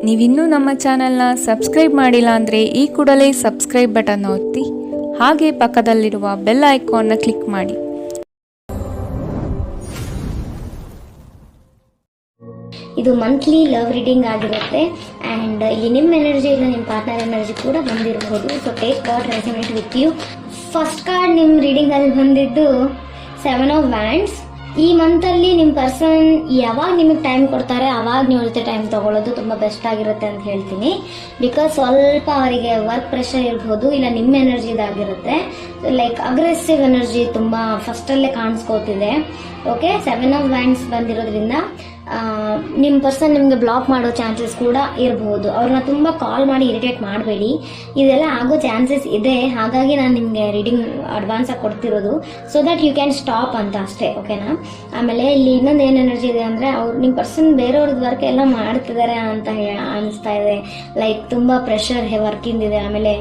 ನೀವಿನ್ನೂ ನಮ್ಮ ಚಾನೆಲ್ನ ಸಬ್ಸ್ಕ್ರೈಬ್ ಮಾಡಿಲ್ಲ ಅಂದರೆ ಈ ಕೂಡಲೇ ಸಬ್ಸ್ಕ್ರೈಬ್ ಬಟನ್ ಒತ್ತಿ ಹಾಗೆ ಪಕ್ಕದಲ್ಲಿರುವ ಬೆಲ್ ಐಕಾನ್ನ ಕ್ಲಿಕ್ ಮಾಡಿ. ಇದು ಮಂತ್ಲಿ ಲವ್ ರೀಡಿಂಗ್ ಆಗಿರುತ್ತೆ ಆ್ಯಂಡ್ ಇಲ್ಲಿ ನಿಮ್ಮ ಎನರ್ಜಿ ಇಲ್ಲ ನಿಮ್ಮ ಪಾರ್ಟ್ನರ್ ಎನರ್ಜಿ ಕೂಡ ಬಂದಿರಬಹುದು. So take what resonate with you. First card ನಿಮ್ಮ ರೀಡಿಂಗಲ್ಲಿ ಬಂದಿದ್ದು 7 ಆಫ್ ವ್ಯಾಂಡ್ಸ್. ಈ ಮಂತಲ್ಲಿ ನಿಮ್ಮ ಪರ್ಸನ್ ಯಾವಾಗ ನಿಮಗೆ ಟೈಮ್ ಕೊಡ್ತಾರೆ ಆವಾಗ ನೀವು ಜೊತೆ ಟೈಮ್ ತೊಗೊಳ್ಳೋದು ತುಂಬ ಬೆಸ್ಟ್ ಆಗಿರುತ್ತೆ ಅಂತ ಹೇಳ್ತೀನಿ. ಬಿಕಾಸ್ ಸ್ವಲ್ಪ ಅವರಿಗೆ ವರ್ಕ್ ಪ್ರೆಷರ್ ಇರ್ಬೋದು, ಇಲ್ಲ ನಿಮ್ಮ ಎನರ್ಜಿ ಇದಾಗಿರುತ್ತೆ. ಲೈಕ್ ಅಗ್ರೆಸಿವ್ ಎನರ್ಜಿ ತುಂಬ ಫಸ್ಟಲ್ಲೇ ಕಾಣಿಸ್ಕೋತಿದೆ. ಓಕೆ, 7 ಆಫ್ ವ್ಯಾಂಡ್ಸ್ ಬಂದಿರೋದ್ರಿಂದ ನಿಮ್ಮ ಪರ್ಸನ್ ನಿಮಗೆ ಬ್ಲಾಕ್ ಮಾಡೋ ಚಾನ್ಸಸ್ ಕೂಡ ಇರಬಹುದು. ಅವ್ರನ್ನ ತುಂಬ ಕಾಲ್ ಮಾಡಿ ಇರಿಟೇಟ್ ಮಾಡಬೇಡಿ, ಇದೆಲ್ಲ ಆಗೋ ಚಾನ್ಸಸ್ ಇದೆ. ಹಾಗಾಗಿ ನಾನು ನಿಮಗೆ ರೀಡಿಂಗ್ ಅಡ್ವಾನ್ಸಾಗಿ ಕೊಡ್ತಿರೋದು, so that you can stop ಅಂತ ಅಷ್ಟೇ. ಓಕೆನಾ? ಆಮೇಲೆ ಇಲ್ಲಿ ಇನ್ನೊಂದು ಏನು ಎನರ್ಜಿ ಇದೆ ಅಂದರೆ ನಿಮ್ಮ ಪರ್ಸನ್ ಬೇರೆಯವ್ರದ್ದು ವರ್ಕ್ ಎಲ್ಲ ಮಾಡ್ತಿದ್ದಾರೆ ಅಂತ ಅನಿಸ್ತಾ ಇದೆ. ಲೈಕ್ ತುಂಬ ಪ್ರೆಷರ್ ವರ್ಕಿಂದಿದೆ. ಆಮೇಲೆ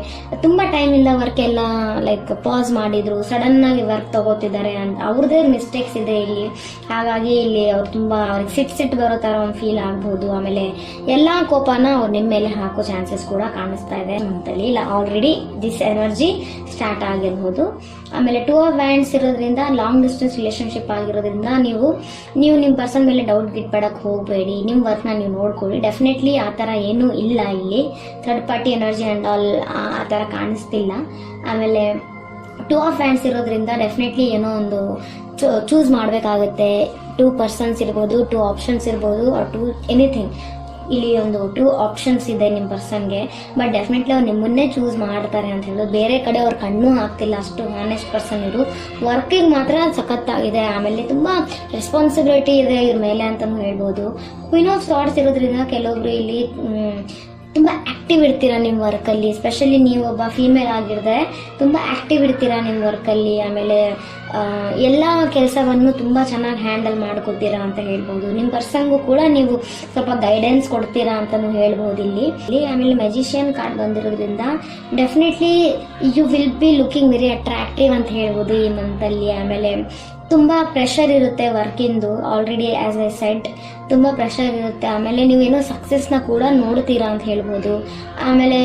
ತುಂಬ ಟೈಮಿಂದ ವರ್ಕ್ ಎಲ್ಲ ಲೈಕ್ ಪಾಸ್ ಮಾಡಿದ್ರು, ಸಡನ್ನಾಗಿ ವರ್ಕ್ ತಗೋತಿದ್ದಾರೆ ಅಂತ ಅವ್ರದ್ದೇ ಮಿಸ್ಟೇಕ್ಸ್ ಇದೆ ಇಲ್ಲಿ. ಹಾಗಾಗಿ ಇಲ್ಲಿ ಅವ್ರು ತುಂಬ ಅವ್ರಿಗೆ ಸಿಟ್ ಬರೋ ಥರ ಒಂದು ಫೀಲ್ ಆಗ್ಬೋದು. ಆಮೇಲೆ ಎಲ್ಲ ಕೋಪನ ಅವ್ರು ನಿಮ್ಮ ಮೇಲೆ ಹಾಕೋ ಚಾನ್ಸಸ್ ಕೂಡ ಕಾಣಿಸ್ತಾ ಇದೆ ಅಂತಲ್ಲಿ. ಇಲ್ಲ ಆಲ್ರೆಡಿ ದಿಸ್ ಎನರ್ಜಿ ಸ್ಟಾರ್ಟ್ ಆಗಿರ್ಬೋದು. ಆಮೇಲೆ 2 ಆಫ್ ವ್ಯಾಂಡ್ಸ್ ಇರೋದ್ರಿಂದ ಲಾಂಗ್ ಡಿಸ್ಟೆನ್ಸ್ ರಿಲೇಶನ್ಶಿಪ್ ಆಗಿರೋದ್ರಿಂದ ನೀವು ನಿಮ್ಮ ಪರ್ಸನ್ ಮೇಲೆ ಡೌಟ್ ಗಿಟ್ಬೇಡಕ್ಕೆ ಹೋಗಬೇಡಿ. ನಿಮ್ಮ ವರ್ಕ್ನ ನೀವು ನೋಡ್ಕೊಳ್ಳಿ. ಡೆಫಿನೆಟ್ಲಿ ಆ ಥರ ಏನೂ ಇಲ್ಲ ಇಲ್ಲಿ. Third party energy and all ಆ ಥರ ಕಾಣಿಸ್ತಿಲ್ಲ. ಆಮೇಲೆ 2 ಆಫ್ ವ್ಯಾಂಡ್ಸ್ ಇರೋದ್ರಿಂದ ಡೆಫಿನೆಟ್ಲಿ ಏನೋ ಒಂದು ಚೂಸ್ ಮಾಡಬೇಕಾಗುತ್ತೆ. 2 ಪರ್ಸನ್ಸ್ ಇರ್ಬೋದು, 2 ಆಪ್ಷನ್ಸ್ ಇರ್ಬೋದು, ಆರ್ 2 ಎನಿಥಿಂಗ್. ಇಲ್ಲಿ ಒಂದು 2 ಆಪ್ಷನ್ಸ್ ಇದೆ ನಿಮ್ಮ ಪರ್ಸನ್ಗೆ. ಬಟ್ ಡೆಫಿನೆಟ್ಲಿ ಅವ್ರು ನಿಮ್ಮನ್ನೇ ಚೂಸ್ ಮಾಡ್ತಾರೆ ಅಂತ ಹೇಳೋದು. ಬೇರೆ ಕಡೆ ಅವ್ರ ಕಣ್ಣೂ ಆಗ್ತಿಲ್ಲ, ಅಷ್ಟು ಹಾನೆಸ್ಟ್ ಪರ್ಸನ್ ಇರು. ವರ್ಕಿಗೆ ಮಾತ್ರ ಸಖತ್ತಾಗಿದೆ. ಆಮೇಲೆ ತುಂಬ ರೆಸ್ಪಾನ್ಸಿಬಿಲಿಟಿ ಇದೆ ಇವ್ರ ಮೇಲೆ ಅಂತಲೂ ಹೇಳ್ಬೋದು. ಕ್ವೀನ್ ಆಫ್ ಸಾರ್ಟ್ಸ್ ಇರೋದ್ರಿಂದ ಕೆಲವೊಬ್ರು ಇಲ್ಲಿ ತುಂಬ ಆ್ಯಕ್ಟಿವ್ ಇರ್ತೀರಾ ನಿಮ್ಮ ವರ್ಕಲ್ಲಿ. ಸ್ಪೆಷಲಿ ನೀವು ಒಬ್ಬ ಫೀಮೇಲ್ ಆಗಿದ್ರೆ ತುಂಬ ಆ್ಯಕ್ಟಿವ್ ಇರ್ತೀರಾ ನಿಮ್ಮ ವರ್ಕಲ್ಲಿ. ಆಮೇಲೆ ಎಲ್ಲ ಕೆಲಸವನ್ನು ತುಂಬ ಚೆನ್ನಾಗಿ ಹ್ಯಾಂಡಲ್ ಮಾಡ್ಕೊತೀರಾ ಅಂತ ಹೇಳ್ಬೋದು. ನಿಮ್ಮ ಪರ್ಸನ್ಗೂ ಕೂಡ ನೀವು ಸ್ವಲ್ಪ ಗೈಡೆನ್ಸ್ ಕೊಡ್ತೀರಾ ಅಂತಲೂ ಹೇಳ್ಬೋದು ಇಲ್ಲಿ. ಆಮೇಲೆ ಮ್ಯಾಜಿಷಿಯನ್ ಕಾರ್ಡ್ ಬಂದಿರೋದ್ರಿಂದ definitely you will be looking very attractive ಅಂತ ಹೇಳ್ಬೋದು ಈ ಮಂತಲ್ಲಿ. ಆಮೇಲೆ ತುಂಬ ಪ್ರೆಷರ್ ಇರುತ್ತೆ ವರ್ಕಿಂದು. ಆಲ್ರೆಡಿ ಆ್ಯಸ್ ಐ ಸೆಡ್ ತುಂಬ ಪ್ರೆಷರ್ ಇರುತ್ತೆ. ಆಮೇಲೆ ನೀವೇನೋ ಸಕ್ಸಸ್ನ ಕೂಡ ನೋಡ್ತೀರಾ ಅಂತ ಹೇಳ್ಬೋದು. ಆಮೇಲೆ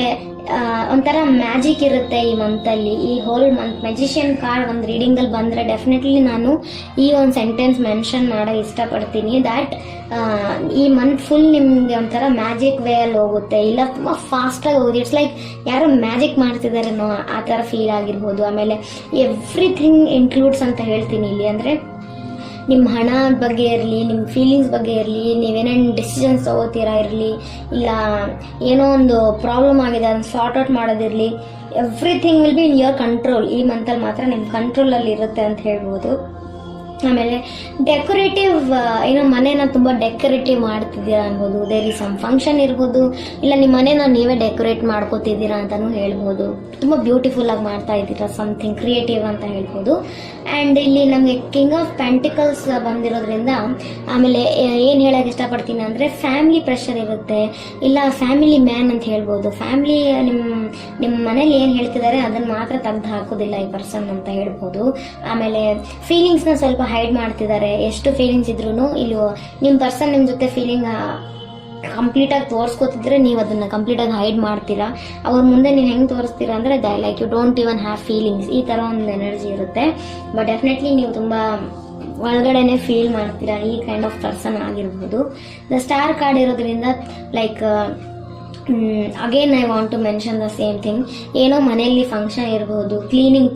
ಒಂಥರ ಮ್ಯಾಜಿಕ್ ಇರುತ್ತೆ ಈ ಮಂತಲ್ಲಿ. ಈ ಹೋಲ್ ಮಂತ್ ಮ್ಯಾಜಿಷಿಯನ್ ಕಾರ್ಡ್ ಒಂದು ರೀಡಿಂಗಲ್ಲಿ ಬಂದರೆ ಡೆಫಿನೆಟ್ಲಿ ನಾನು ಈ ಒಂದು ಸೆಂಟೆನ್ಸ್ ಮೆನ್ಷನ್ ಮಾಡೋಕ್ಕೆ ಇಷ್ಟಪಡ್ತೀನಿ. ದ್ಯಾಟ್ ಈ ಮಂತ್ ಫುಲ್ ನಿಮಗೆ ಒಂಥರ ಮ್ಯಾಜಿಕ್ ವೇ ಅಲ್ಲಿ ಹೋಗುತ್ತೆ. ಇಲ್ಲ ತುಂಬ ಫಾಸ್ಟಾಗಿ ಹೋಗುತ್ತೆ. ಇಟ್ಸ್ ಲೈಕ್ ಯಾರೋ ಮ್ಯಾಜಿಕ್ ಮಾಡ್ತಿದ್ದಾರೇನೋ ಆ ಥರ ಫೀಲ್ ಆಗಿರ್ಬೋದು. ಆಮೇಲೆ ಎವ್ರಿಥಿಂಗ್ ಇನ್ಕ್ಲೂಡ್ಸ್ ಅಂತ ಹೇಳ್ತೀನಿ ಇಲ್ಲಿ. ಅಂದರೆ ನಿಮ್ಮ ಹಣ ಬಗ್ಗೆ ಇರಲಿ, ನಿಮ್ಮ ಫೀಲಿಂಗ್ಸ್ ಬಗ್ಗೆ ಇರಲಿ, ನೀವೇನೇನು ಡಿಸಿಷನ್ಸ್ ತಗೋತೀರಾ ಇರಲಿ, ಇಲ್ಲ ಏನೋ ಒಂದು ಪ್ರಾಬ್ಲಮ್ ಆಗಿದೆ ಅದನ್ನು ಸಾರ್ಟ್ ಔಟ್ ಮಾಡೋದಿರಲಿ, everything will be in your control. ಈ ಮಂತಲ್ಲಿ ಮಾತ್ರ ನಿಮ್ಮ ಕಂಟ್ರೋಲಲ್ಲಿ ಇರುತ್ತೆ ಅಂತ ಹೇಳ್ಬೋದು. ಆಮೇಲೆ ಡೆಕೋರೇಟಿವ್ ಏನೋ ಮನೇನ ತುಂಬ ಡೆಕೋರೇಟಿವ್ ಮಾಡ್ತಿದ್ದೀರಾ ಅನ್ಬೋದು. ದೇರ್ ಇಸ್ ಸಮ್ ಫಂಕ್ಷನ್ ಇರ್ಬೋದು, ಇಲ್ಲ ನಿಮ್ಮ ಮನೇನ ನೀವೇ ಡೆಕೋರೇಟ್ ಮಾಡ್ಕೋತಿದ್ದೀರಾ ಅಂತಲೂ ಹೇಳ್ಬೋದು. ತುಂಬ ಬ್ಯೂಟಿಫುಲ್ ಆಗಿ ಮಾಡ್ತಾ ಇದ್ದೀರಾ, ಸಮಥಿಂಗ್ ಕ್ರಿಯೇಟಿವ್ ಅಂತ ಹೇಳ್ಬೋದು. ಆ್ಯಂಡ್ ಇಲ್ಲಿ ನಮಗೆ ಕಿಂಗ್ ಆಫ್ ಪೆಂಟಿಕಲ್ಸ್ ಬಂದಿರೋದ್ರಿಂದ ಆಮೇಲೆ ಏನು ಹೇಳೋಕೆ ಇಷ್ಟಪಡ್ತೀನಿ ಅಂದರೆ ಫ್ಯಾಮಿಲಿ ಪ್ರೆಷರ್ ಇರುತ್ತೆ, ಇಲ್ಲ ಫ್ಯಾಮಿಲಿ ಮ್ಯಾನ್ ಅಂತ ಹೇಳ್ಬೋದು. ಫ್ಯಾಮಿಲಿ ನಿಮ್ಮ ಮನೇಲಿ ಏನು ಹೇಳ್ತಿದ್ದಾರೆ ಅದನ್ನು ಮಾತ್ರ ತೆಗೆದು ಹಾಕೋದಿಲ್ಲ ಈ ಪರ್ಸನ್ ಅಂತ ಹೇಳ್ಬೋದು. ಆಮೇಲೆ ಫೀಲಿಂಗ್ಸ್ನ ಸ್ವಲ್ಪ ಹೈಡ್ ಮಾಡ್ತಿದ್ದಾರೆ. ಎಷ್ಟು ಫೀಲಿಂಗ್ಸ್ ಇದ್ರೂ ಇಲ್ಲಿ ನಿಮ್ಮ ಪರ್ಸನ್ ನಿಮ್ಮ ಜೊತೆ ಫೀಲಿಂಗ್ ಕಂಪ್ಲೀಟಾಗಿ ತೋರಿಸ್ಕೋತಿದ್ರೆ ನೀವು ಅದನ್ನು ಕಂಪ್ಲೀಟಾಗಿ ಹೈಡ್ ಮಾಡ್ತೀರಾ. ಅವ್ರ ಮುಂದೆ ನೀವು ಹೆಂಗೆ ತೋರಿಸ್ತೀರಾ ಅಂದರೆ like you don't even have feelings, ಈ ಥರ ಒಂದು ಎನರ್ಜಿ ಇರುತ್ತೆ. ಬಟ್ ಡೆಫಿನೆಟ್ಲಿ ನೀವು ತುಂಬ ಒಳಗಡೆನೆ ಫೀಲ್ ಮಾಡ್ತೀರಾ ಈ ಕೈಂಡ್ ಆಫ್ ಪರ್ಸನ್ ಆಗಿರ್ಬೋದು. ದ ಸ್ಟಾರ್ ಕಾರ್ಡ್ ಇರೋದ್ರಿಂದ like again I want to mention the same thing. ಏನೋ ಮನೆಯಲ್ಲಿ ಫಂಕ್ಷನ್ ಇರ್ಬೋದು,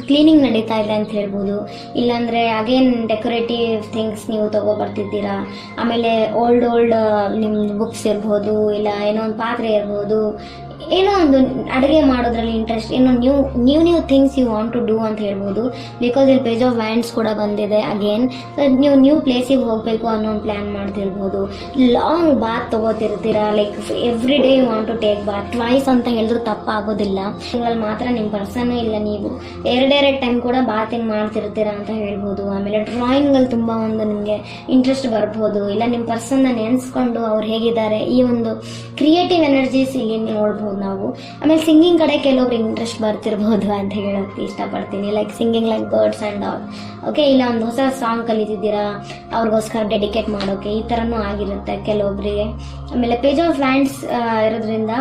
ಕ್ಲೀನಿಂಗ್ ನಡೀತಾ ಇದೆ ಅಂತ ಹೇಳ್ಬೋದು. ಇಲ್ಲಾಂದರೆ ಅಗೇನ್ ಡೆಕೋರೇಟಿವ್ ಥಿಂಗ್ಸ್ ನೀವು ತೊಗೊಬರ್ತಿದ್ದೀರಾ. ಆಮೇಲೆ ಓಲ್ಡ್ ನಿಮ್ಮ ಬುಕ್ಸ್ ಇರ್ಬೋದು, ಇಲ್ಲ ಏನೋ ಒಂದು ಪಾತ್ರೆ ಇರ್ಬೋದು, ಏನೋ ಒಂದು ಅಡುಗೆ ಮಾಡೋದ್ರಲ್ಲಿ ಇಂಟ್ರೆಸ್ಟ್, ಏನೋ new things you want to do ಅಂತ ಹೇಳ್ಬೋದು. ಬಿಕಾಸ್ ಇಲ್ಲಿ ಪೇಜ್ ಆಫ್ ವ್ಯಾಂಡ್ಸ್ ಕೂಡ ಬಂದಿದೆ. ಅಗೇನ್ ನೀವು ನ್ಯೂ ಪ್ಲೇಸಿಗೆ ಹೋಗಬೇಕು ಅನ್ನೋ ಒಂದು ಪ್ಲ್ಯಾನ್ ಮಾಡ್ತಿರ್ಬೋದು. ಲಾಂಗ್ ಬಾತ್ ತೊಗೋತಿರ್ತೀರಾ, like every day you want to take bath. Twice ಅಂತ ಹೇಳಿದ್ರು ತಪ್ಪಾಗೋದಿಲ್ಲ. ತಿಂಗಳಲ್ಲಿ ಮಾತ್ರ ನಿಮ್ಮ ಪರ್ಸನ್ ಇಲ್ಲ ನೀವು ಎರಡೆರಡು ಟೈಮ್ ಕೂಡ ಬಾತಿಂಗ್ ಮಾಡ್ತಿರ್ತೀರಾ ಅಂತ ಹೇಳ್ಬೋದು. ಆಮೇಲೆ ಡ್ರಾಯಿಂಗಲ್ಲಿ ತುಂಬ ಒಂದು ನಿಮಗೆ ಇಂಟ್ರೆಸ್ಟ್ ಬರ್ಬೋದು. ಇಲ್ಲ ನಿಮ್ಮ ಪರ್ಸನ್ನ ನೆನೆಸ್ಕೊಂಡು ಅವ್ರು ಹೇಗಿದ್ದಾರೆ, ಈ ಒಂದು ಕ್ರಿಯೇಟಿವ್ ಎನರ್ಜೀಸ್ ಇಲ್ಲಿ ನೋಡ್ಬೋದು. ಹೇಳ್ಬೋದು ನಾವು. ಆಮೇಲೆ ಸಿಂಗಿಂಗ್ ಕಡೆ ಕೆಲವೊಬ್ರು ಇಂಟ್ರೆಸ್ಟ್ ಬರ್ತಿರ್ಬೋದು ಅಂತ ಹೇಳೋಕ್ಕೆ ಇಷ್ಟಪಡ್ತೀನಿ. Like singing like birds and all. Okay, ಇಲ್ಲ ಒಂದು ಹೊಸ ಸಾಂಗ್ ಕಲಿತಿದ್ದೀರಾ, ಅವ್ರಿಗೋಸ್ಕರ ಡೆಡಿಕೇಟ್ ಮಾಡೋಕೆ, ಈ ಥರನೂ ಆಗಿರುತ್ತೆ ಕೆಲವೊಬ್ಬರಿಗೆ. ಆಮೇಲೆ ಪೇಜ್ ಆಫ್ ವ್ಯಾಂಡ್ಸ್ ಇರೋದ್ರಿಂದ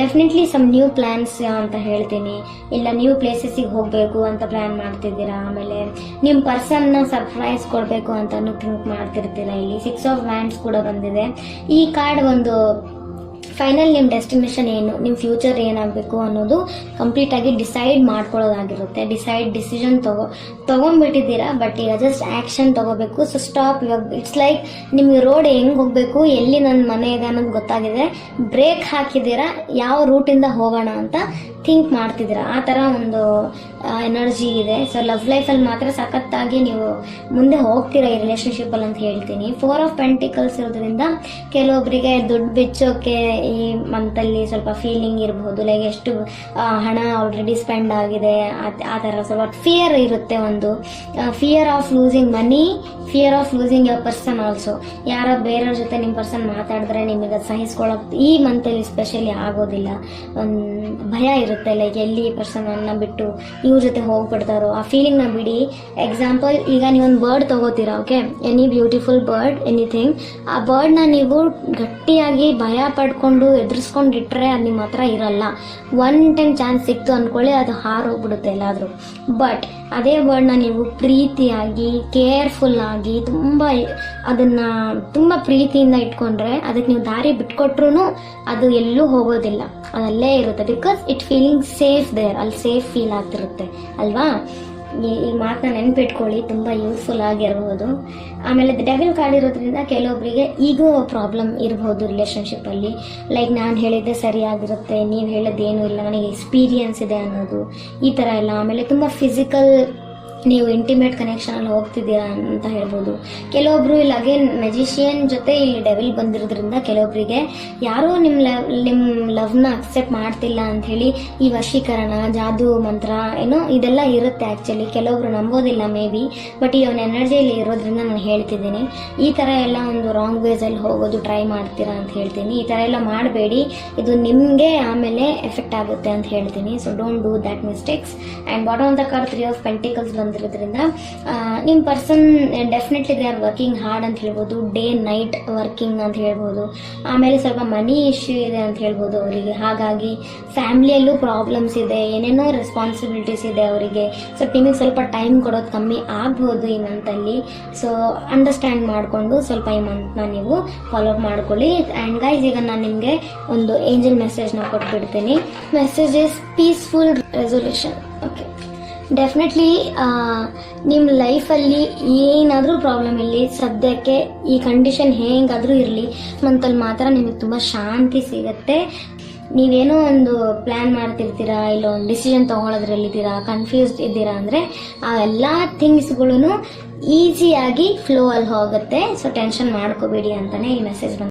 ಡೆಫಿನೆಟ್ಲಿ ಸಮ್ ನ್ಯೂ ಪ್ಲ್ಯಾನ್ಸ್ ಅಂತ ಹೇಳ್ತೀನಿ. ಇಲ್ಲ ನ್ಯೂ ಪ್ಲೇಸಸ್ಸಿಗೆ ಹೋಗಬೇಕು ಅಂತ ಪ್ಲ್ಯಾನ್ ಮಾಡ್ತಿದ್ದೀರಾ. ಆಮೇಲೆ ನಿಮ್ಮ ಪರ್ಸನ್ನ ಸರ್ಪ್ರೈಸ್ ಕೊಡಬೇಕು ಅಂತಲೂ ಥಿಂಕ್ ಮಾಡ್ತಿರ್ತೀರಾ. ಇಲ್ಲಿ 6 ಆಫ್ ವ್ಯಾಂಡ್ಸ್ ಕೂಡ ಬಂದಿದೆ. ಈ ಕಾರ್ಡ್ ಒಂದು ಫೈನಲ್ ನಿಮ್ಮ ಡೆಸ್ಟಿನೇಷನ್ ಏನು, ನಿಮ್ಮ ಫ್ಯೂಚರ್ ಏನಾಗಬೇಕು ಅನ್ನೋದು ಕಂಪ್ಲೀಟಾಗಿ ಡಿಸೈಡ್ ಮಾಡ್ಕೊಳ್ಳೋದಾಗಿರುತ್ತೆ. ಡಿಸಿಷನ್ ತೊಗೊಂಡ್ಬಿಟ್ಟಿದ್ದೀರಾ, ಬಟ್ ಈಗ ಜಸ್ಟ್ ಆ್ಯಕ್ಷನ್ ತೊಗೋಬೇಕು. So stop. ಇವಾಗ ಇಟ್ಸ್ ಲೈಕ್ ನಿಮಗೆ ರೋಡ್ ಹೆಂಗೆ ಹೋಗಬೇಕು, ಎಲ್ಲಿ ನನ್ನ ಮನೆ ಇದೆ ಅನ್ನೋದು ಗೊತ್ತಾಗಿದೆ, ಬ್ರೇಕ್ ಹಾಕಿದ್ದೀರಾ, ಯಾವ ರೂಟಿಂದ ಹೋಗೋಣ ಅಂತ ಥಿಂಕ್ ಮಾಡ್ತಿದ್ದೀರಾ. ಆ ಥರ ಒಂದು ಎನರ್ಜಿ ಇದೆ. ಸೊ ಲವ್ ಲೈಫಲ್ಲಿ ಮಾತ್ರ ಸಖತ್ತಾಗಿ ನೀವು ಮುಂದೆ ಹೋಗ್ತೀರಾ ಈ ರಿಲೇಷನ್ಶಿಪ್ಪಲ್ಲಿ ಅಂತ ಹೇಳ್ತೀನಿ. 4 ಆಫ್ ಪೆಂಟಿಕಲ್ಸ್ ಇರೋದ್ರಿಂದ ಕೆಲವೊಬ್ಬರಿಗೆ ದುಡ್ಡು ಬಿಚ್ಚೋಕೆ ಈ ಮಂತಲ್ಲಿ ಸ್ವಲ್ಪ ಫೀಲಿಂಗ್ ಇರಬಹುದು. ಲೈಕ್ ಎಷ್ಟು ಹಣ ಆಲ್ರೆಡಿ ಸ್ಪೆಂಡ್ ಆಗಿದೆ, ಆ ಥರ ಸ್ವಲ್ಪ ಫಿಯರ್ ಇರುತ್ತೆ. ಒಂದು fear of losing money, fear of losing your person also. ಯಾರೋ ಬೇರೆಯವ್ರ ಜೊತೆ ನಿಮ್ಮ ಪರ್ಸನ್ ಮಾತಾಡಿದ್ರೆ ನಿಮಗೆ ಅದು ಸಹಿಸ್ಕೊಳ್ಳೋಕೆ ಈ ಮಂತಲ್ಲಿ ಸ್ಪೆಷಲಿ ಆಗೋದಿಲ್ಲ. ಒಂದು ಭಯ ಇರುತ್ತೆ, ಲೈಕ್ ಎಲ್ಲಿ ಈ ಪರ್ಸನನ್ನು ಬಿಟ್ಟು ಇವ್ರ ಜೊತೆ ಹೋಗ್ಬಿಡ್ತಾರೋ ಆ ಫೀಲಿಂಗ್ನ ಬಿಡಿ. ಎಕ್ಸಾಂಪಲ್, ಈಗ ನೀವೊಂದು ಬರ್ಡ್ ತೊಗೋತೀರಾ, okay, any beautiful bird, anything, ಆ ಬರ್ಡ್ನ ನೀವು ಗಟ್ಟಿಯಾಗಿ ಭಯ ಪಡ್ಕೊಂಡು ಎದುರಿಸ್ಕೊಂಡಿಟ್ರೆ ಅದು ನಿಮ್ಮ ಹತ್ರ ಇರಲ್ಲ. 1 ಟೈಮ್ ಚಾನ್ಸ್ ಸಿಕ್ತು ಅಂದ್ಕೊಳ್ಳಿ, ಅದು ಹಾರೋಗ್ಬಿಡುತ್ತೆ ಎಲ್ಲಾದರೂ. ಬಟ್ ಅದೇ ವರ್ಡ್ನ ನೀವು ಪ್ರೀತಿಯಾಗಿ ಕೇರ್ಫುಲ್ ಆಗಿ ಅದನ್ನು ತುಂಬ ಪ್ರೀತಿಯಿಂದ ಇಟ್ಕೊಂಡ್ರೆ, ಅದಕ್ಕೆ ನೀವು ದಾರಿ ಬಿಟ್ಕೊಟ್ರು ಅದು ಎಲ್ಲೂ ಹೋಗೋದಿಲ್ಲ, ಅದಲ್ಲೇ ಇರುತ್ತೆ. Because it feeling safe there, ಅಲ್ಲಿ ಸೇಫ್ ಫೀಲ್ ಆಗ್ತಿರುತ್ತೆ ಅಲ್ವಾ. ಈ ಮಾತನ್ನ ನೆನ್ಪಿಟ್ಕೊಳ್ಳಿ, ತುಂಬ ಯೂಸ್ಫುಲ್ ಆಗಿರ್ಬೋದು. ಆಮೇಲೆ ಡೆವಿಲ್ ಕಾರ್ಡ್ ಇರೋದ್ರಿಂದ ಕೆಲವೊಬ್ಬರಿಗೆ ಈಗೋ ಪ್ರಾಬ್ಲಮ್ ಇರ್ಬೋದು ರಿಲೇಷನ್ಶಿಪ್ಪಲ್ಲಿ. ಲೈಕ್ ನಾನು ಹೇಳಿದ್ದೆ ಸರಿಯಾಗಿರುತ್ತೆ, ನೀವು ಹೇಳೋದೇನೂ ಇಲ್ಲ, ನನಗೆ ಎಕ್ಸ್ಪೀರಿಯನ್ಸ್ ಇದೆ ಅನ್ನೋದು, ಈ ಥರ ಎಲ್ಲ. ಆಮೇಲೆ ತುಂಬ ಫಿಸಿಕಲ್, ನೀವು ಇಂಟಿಮೇಟ್ ಕನೆಕ್ಷನಲ್ಲಿ ಹೋಗ್ತಿದ್ದೀರಾ ಅಂತ ಹೇಳ್ಬೋದು. ಕೆಲವೊಬ್ರು ಇಲ್ಲಿ ಅಗೇನ್ ಮೆಜಿಷಿಯನ್ ಜೊತೆ ಇಲ್ಲಿ ಡೆವಿಲ್ ಬಂದಿರೋದ್ರಿಂದ ಕೆಲವೊಬ್ಬರಿಗೆ ಯಾರೋ ನಿಮ್ಮ ಲವ್ನ ಅಕ್ಸೆಪ್ಟ್ ಮಾಡ್ತಿಲ್ಲ ಅಂಥೇಳಿ ಈ ವಶೀಕರಣ, ಜಾದೂ ಮಂತ್ರ ಏನೋ ಇದೆಲ್ಲ ಇರುತ್ತೆ. ಆ್ಯಕ್ಚುಲಿ ಕೆಲವೊಬ್ರು ನಂಬೋದಿಲ್ಲ ಮೇ ಬಿ, ಬಟ್ ಈ ಒಂದು ಎನರ್ಜಿಯಲ್ಲಿ ಇರೋದ್ರಿಂದ ನಾನು ಹೇಳ್ತಿದ್ದೀನಿ. ಈ ಥರ ಎಲ್ಲ ಒಂದು ರಾಂಗ್ ವೇಸಲ್ಲಿ ಹೋಗೋದು ಟ್ರೈ ಮಾಡ್ತೀರಾ ಅಂತ ಹೇಳ್ತೀನಿ. ಈ ಥರ ಎಲ್ಲ ಮಾಡಬೇಡಿ, ಇದು ನಿಮಗೆ ಆಮೇಲೆ ಎಫೆಕ್ಟ್ ಆಗುತ್ತೆ ಅಂತ ಹೇಳ್ತೀನಿ. So don't do that mistakes. And bottom of the card 3 of pentacles ಬಂದಿರೋದ್ರಿಂದ ನಿಮ್ಮ person definitely they are working hard ಅಂತ ಹೇಳ್ಬೋದು, ಡೇ ನೈಟ್ ವರ್ಕಿಂಗ್ ಅಂತ ಹೇಳ್ಬೋದು. ಆಮೇಲೆ ಸ್ವಲ್ಪ ಮನಿ ಇಶ್ಯೂ ಇದೆ ಅಂತ ಹೇಳ್ಬೋದು ಅವರಿಗೆ. ಹಾಗಾಗಿ ಫ್ಯಾಮಿಲಿಯಲ್ಲೂ ಪ್ರಾಬ್ಲಮ್ಸ್ ಇದೆ, ಏನೇನೋ ರೆಸ್ಪಾನ್ಸಿಬಿಲಿಟೀಸ್ ಇದೆ ಅವರಿಗೆ. ಸೊ ನಿಮಗೆ ಸ್ವಲ್ಪ ಟೈಮ್ ಕೊಡೋದು ಕಮ್ಮಿ ಆಗ್ಬೋದು ಈ ಮಂತಲ್ಲಿ. ಸೊ ಅಂಡರ್ಸ್ಟ್ಯಾಂಡ್ ಮಾಡಿಕೊಂಡು ಸ್ವಲ್ಪ ಈ ಮಂತ್ನ ನೀವು ಫಾಲೋ ಅಪ್ ಮಾಡ್ಕೊಳ್ಳಿ. ಆ್ಯಂಡ್ ಗೈಸ್, ಈಗ ನಾನು ನಿಮಗೆ ಒಂದು ಏಂಜಲ್ ಮೆಸೇಜ್ನ ಕೊಟ್ಬಿಡ್ತೀನಿ. Message is peaceful resolution. Okay, definitely ನಿಮ್ಮ ಲೈಫಲ್ಲಿ ಏನಾದರೂ ಪ್ರಾಬ್ಲಮ್ ಇರಲಿ, ಸದ್ಯಕ್ಕೆ ಈ ಕಂಡೀಷನ್ ಹೇಗಾದರೂ ಇರಲಿ, ಮಂತಲ್ಲಿ ಮಾತ್ರ ನಿಮಗೆ ತುಂಬ ಶಾಂತಿ ಸಿಗುತ್ತೆ. ನೀವೇನೋ ಒಂದು ಪ್ಲ್ಯಾನ್ ಮಾಡ್ತಿರ್ತೀರಾ, ಇಲ್ಲ ಒಂದು ಡಿಸಿಷನ್ ತೊಗೊಳೋದ್ರಲ್ಲಿದ್ದೀರಾ, ಕನ್ಫ್ಯೂಸ್ಡ್ ಇದ್ದೀರಾ ಅಂದರೆ ಆ ಎಲ್ಲ ಥಿಂಗ್ಸ್ಗಳೂ ಈಸಿಯಾಗಿ ಫ್ಲೋ ಅಲ್ಲಿ ಹೋಗುತ್ತೆ. ಸೊ ಟೆನ್ಷನ್ ಮಾಡ್ಕೋಬೇಡಿ ಅಂತಲೇ ಈ ಮೆಸೇಜ್ ಬಂತು.